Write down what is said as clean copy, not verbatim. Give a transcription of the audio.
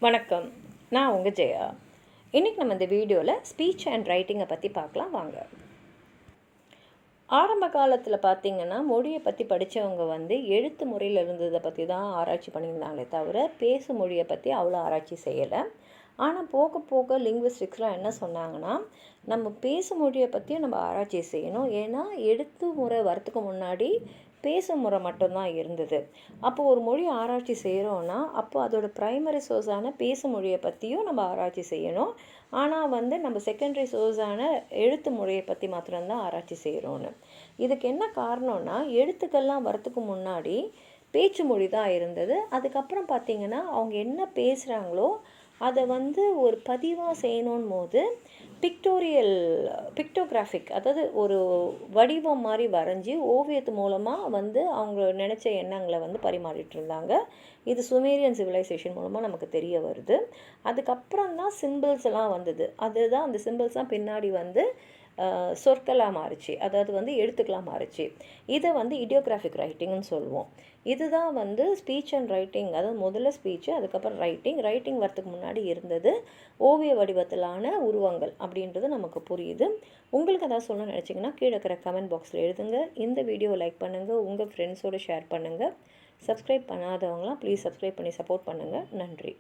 வணக்கம். நான் உங்கள் ஜெயா. இன்றைக்கி நம்ம இந்த வீடியோவில் ஸ்பீச் அண்ட் ரைட்டிங்கை பற்றி பார்க்கலாம் வாங்க. ஆரம்ப காலத்தில் பார்த்திங்கன்னா மொழியை பற்றி படித்தவங்க எழுத்து முறையில் இருந்ததை பற்றி தான் ஆராய்ச்சி பண்ணியிருந்தாங்களே தவிர பேசும் மொழியை பற்றி அவ்வளோ ஆராய்ச்சி செய்யலை. ஆனால் போக போக லிங்குவிஸ்டிக்ஸ்லாம் என்ன சொன்னாங்கன்னா, நம்ம பேசும் மொழியை பற்றியும் நம்ம ஆராய்ச்சி செய்யணும். ஏன்னா எழுத்து முறை வரத்துக்கு முன்னாடி பேசும் முறை மட்டும்தான் இருந்தது. அப்போது ஒரு மொழி ஆராய்ச்சி செய்கிறோன்னா அப்போ அதோட ப்ரைமரி சோர்ஸான பேசும் மொழியை பற்றியும் நம்ம ஆராய்ச்சி செய்யணும். ஆனால் நம்ம செகண்டரி சோர்ஸான எழுத்து முறையை பற்றி மாத்திரம்தான் ஆராய்ச்சி செய்கிறோன்னு. இதுக்கு என்ன காரணம்னா, எழுத்துக்கள்லாம் வரத்துக்கு முன்னாடி பேச்சு மொழி தான் இருந்தது. அதுக்கப்புறம் பார்த்திங்கன்னா அவங்க என்ன பேசுகிறாங்களோ அதை ஒரு பதிவாக செய்யணும் போது பிக்டோகிராஃபிக், அதாவது ஒரு வடிவம் மாதிரி வரைஞ்சி ஓவியத்து மூலமாக அவங்க நினச்ச எண்ணங்களை பரிமாறிட்டு இருந்தாங்க. இது சுமேரியன் சிவிலைசேஷன் மூலமாக நமக்கு தெரிய வருது. அதுக்கப்புறம் தான் சிம்பிள்ஸ் எல்லாம் வந்தது. அதுதான் அந்த சிம்பிள்ஸ் தான் பின்னாடி சொற்களாக மாறிச்சு, அதாவது எழுத்துக்களாக மாறிச்சு. இதை இடியோகிராஃபிக் ரைட்டிங்னு சொல்லுவோம். இதுதான் ஸ்பீச் அண்ட் ரைட்டிங், அதாவது முதல்ல ஸ்பீச்சு, அதுக்கப்புறம் ரைட்டிங் வரத்துக்கு முன்னாடி இருந்தது ஓவிய வடிவத்திலான உருவங்கள் அப்படின்றது நமக்கு புரியுது. உங்களுக்கு எதாவது சொல்ல நினச்சிங்கன்னா கீழே இருக்கிற கமெண்ட் பாக்ஸில் எழுதுங்க. இந்த வீடியோவை லைக் பண்ணுங்கள், உங்கள் ஃப்ரெண்ட்ஸோடு ஷேர் பண்ணுங்கள். சப்ஸ்கிரைப் பண்ணாதவங்களாம் ப்ளீஸ் சப்ஸ்கிரைப் பண்ணி சப்போர்ட் பண்ணுங்கள். நன்றி.